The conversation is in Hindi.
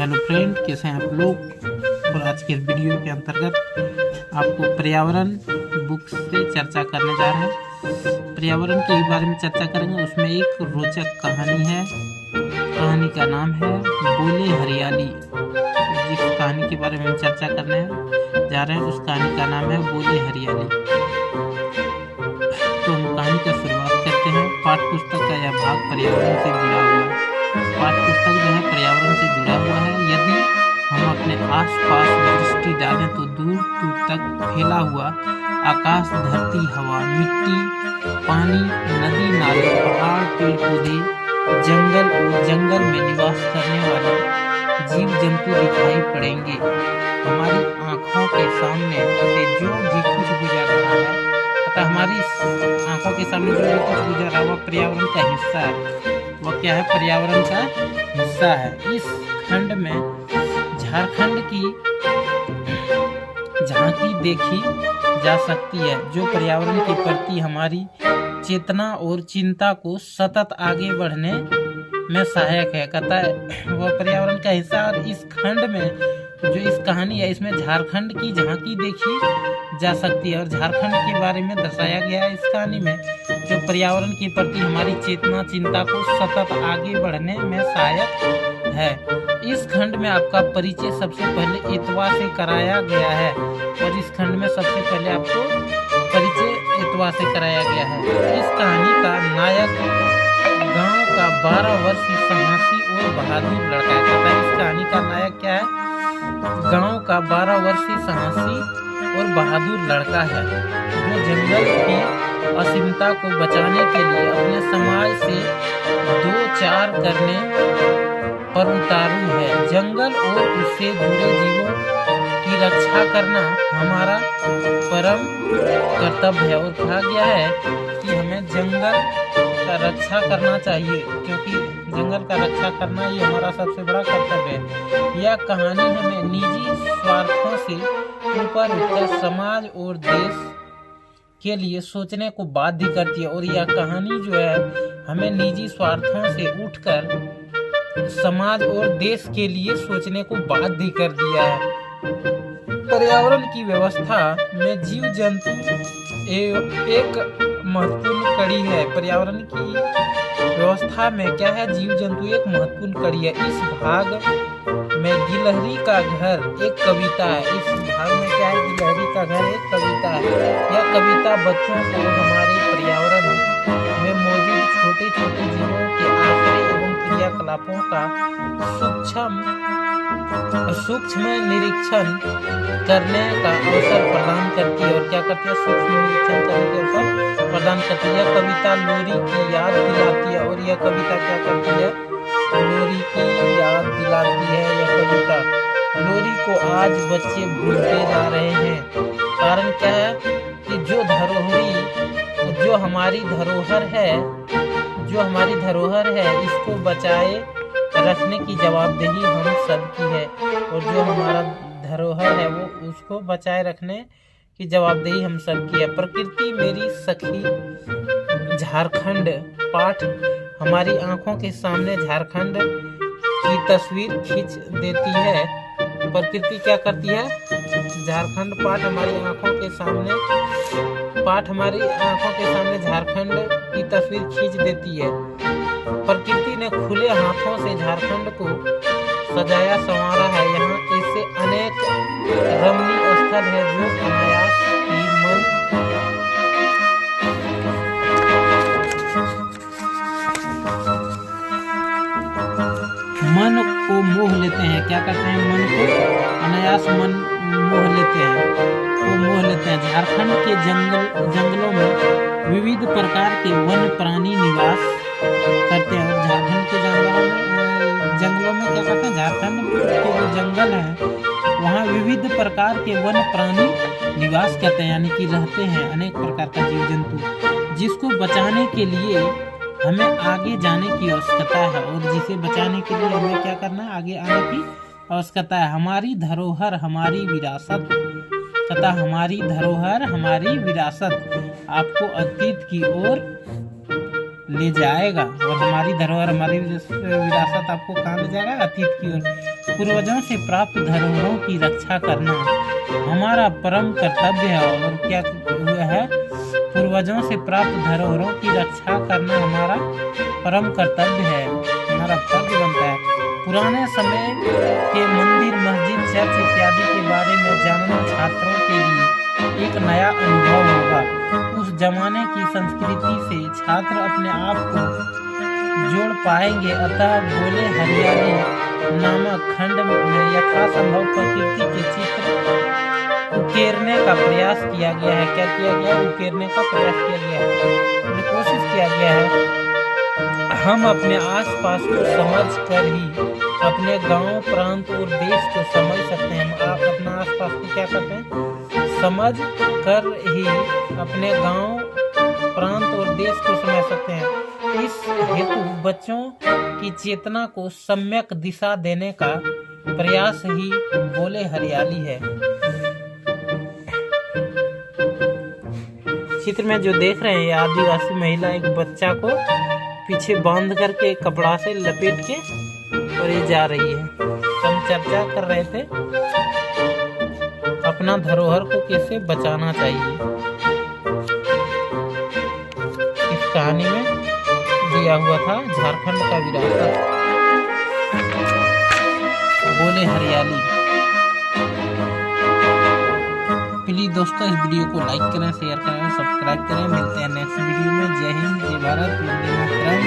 हेलो फ्रेंड, कैसे हैं आप लोग। और आज के इस वीडियो के अंतर्गत आपको पर्यावरण बुक से चर्चा करने जा रहे हैं। पर्यावरण के बारे में चर्चा करेंगे। उसमें एक रोचक कहानी है। कहानी का नाम है बोले हरियाली। जिस कहानी के बारे में हम चर्चा करने जा रहे हैं उस कहानी का नाम है बोले हरियाली। तो हम कहानी का शुरुआत करते हैं। पाठ्य पुस्तक का यह भाग पर्यावरण से जुड़ा हुआ है। पाठ्य पुस्तक जो है पर्यावरण से जुड़ा हुआ है। यदि हम अपने आसपास दृष्टि डालें तो दूर दूर तक फैला हुआ आकाश, धरती, हवा, मिट्टी, पानी, नदी, नाले, पहाड़, पेड़ पौधे, जंगल और जंगल में निवास करने वाले जीव जंतु दिखाई पड़ेंगे। हमारी आँखों के सामने से जो भी कुछ गुजर रहा है, अतः हमारी आँखों के सामने जो भी कुछ गुजर रहा है वह पर्यावरण का हिस्सा है। वह क्या है? पर्यावरण का हिस्सा है। इस खंड में झारखंड की झांकी देखी जा सकती है, जो पर्यावरण के प्रति हमारी चेतना और चिंता को सतत आगे बढ़ने में सहायक है। कहता है वह पर्यावरण का हिस्सा। और इस खंड में जो इस कहानी है इसमें झारखंड की झांकी देखी जा सकती है और झारखंड के बारे में दर्शाया गया है इस कहानी में, जो पर्यावरण के प्रति हमारी चेतना चिंता को सतत आगे बढ़ने में सहायक है। इस खंड में आपका परिचय सबसे पहले एतवा से कराया गया है और इस खंड में सबसे पहले आपको परिचय एतवा से कराया गया है। इस कहानी का नायक गांव का 12 वर्षीय साहसी और बहादुर लड़का है। कहता है इस कहानी का नायक क्या है? गांव का 12 वर्षीय साहसी और बहादुर लड़का है, जो जंगल की असीमता को बचाने के लिए अपने समाज से 2-4 करने पर उतारू है। जंगल और उससे जुड़े जीवों की रक्षा करना हमारा परम कर्तव्य है। और कहा गया है कि हमें जंगल का रक्षा करना चाहिए, क्योंकि जंगल का रक्षा करना ही हमारा सबसे बड़ा कर्तव्य है। यह कहानी हमें निजी स्वार्थों से ऊपर उठकर समाज और देश के लिए सोचने को बाध्य करती है। और यह कहानी जो है हमें निजी स्वार्थों से उठकर समाज और देश के लिए सोचने को बाध्य कर दिया है। पर्यावरण की व्यवस्था में जीव जंतु एक महत्वपूर्ण कड़ी है। पर्यावरण की व्यवस्था में क्या है? जीव जंतु एक महत्वपूर्ण कड़ी है। इस भाग में गिलहरी का घर एक कविता है। इस भाग में क्या है? गिलहरी का घर एक कविता है। यह कविता बच्चों को हमारे पर्यावरण में मौजूद छोटे छोटे जीवों के आश्रय एवं क्रियाकलापों का सूक्ष्म निरीक्षण करने का अवसर प्रदान करती है। और क्या करती है? सूक्ष्म निरीक्षण करने का अवसर प्रदान करती है। यह कविता लोरी की याद दिलाती है। और यह कविता क्या करती है? लोरी की याद दिलाती है। यह कविता लोरी को आज बच्चे भूलते जा रहे हैं। कारण क्या है? कि जो हमारी धरोहर है इसको बचाए रखने की जवाबदेही हम सबकी है। और जो हमारा धरोहर है वो उसको बचाए रखने की जवाबदेही हम सबकी है। प्रकृति मेरी सखी झारखंड पाठ हमारी आंखों के सामने झारखंड की तस्वीर खींच देती है। प्रकृति क्या करती है? झारखंड पाठ हमारी आंखों के सामने झारखंड की तस्वीर खींच देती है। प्रकृति ने खुले हाथों से झारखंड को सजाया संवारा है। यहाँ ऐसे अनेक रमणीय स्थल है जो अनायास ही मन को मोह लेते हैं। क्या करते हैं? मन को अनायास मोह लेते हैं। झारखंड के जंगलों में विविध प्रकार के वन्य प्राणी निवास करते हैं। और झारखंड के जंगलों में क्या करते हैं? झारखंड के जो जंगल हैं वहाँ विविध प्रकार के वन्य प्राणी निवास करते हैं, यानी कि रहते हैं अनेक प्रकार का जीव जंतु, जिसको बचाने के लिए हमें आगे जाने की आवश्यकता है। और जिसे बचाने के लिए हमें क्या करना है? आगे आने की आवश्यकता है। हमारी धरोहर हमारी विरासत तथा हमारी धरोहर हमारी विरासत आपको अतीत की ओर ले जाएगा और हमारी धरोहर हमारी विरासत आपको कहाँ ले जाएगा? अतीत की ओर। पूर्वजों से प्राप्त धरोहरों की रक्षा करना हमारा परम कर्तव्य है। और क्या हुआ है? पूर्वजों से प्राप्त धरोहरों की रक्षा करना हमारा परम कर्तव्य है, हमारा फर्ज बनता है। पुराने समय के मंदिर, मस्जिद, चर्च इत्यादि के बारे में जानना छात्रों के लिए एक नया अनुभव होगा। उस जमाने की संस्कृति से छात्र अपने आप को जोड़ पाएंगे। अतः बोले हरियाली नामक खंड में यथासंभव प्रकृति के चित्र उकेरने का प्रयास किया गया है। क्या किया गया? उकेरने का प्रयास किया गया है, कोशिश किया गया है। हम अपने आसपास को समझ कर ही अपने गांव, प्रांत और देश को समझ सकते हैं। आप अपना आसपास को क्या करते हैं? समझ कर ही अपने गांव, प्रांत और देश को समझ सकते हैं। इस हेतु बच्चों की चेतना को सम्यक दिशा देने का प्रयास ही बोले हरियाली है। चित्र में जो देख रहे हैं, ये आदिवासी महिला एक बच्चा को पीछे बांध करके कपड़ा से लपेट के और ये जा रही है। हम चर्चा कर रहे थे अपना धरोहर को कैसे बचाना चाहिए। इस कहानी में दिया हुआ था झारखंड का विरासत, बोले हरियाली। प्लीज दोस्तों, इस वीडियो को लाइक करें, शेयर करें और सब्सक्राइब करें। मिलते हैं नेक्स्ट वीडियो में। जय हिंद, जय भारत, वंदे मातरम।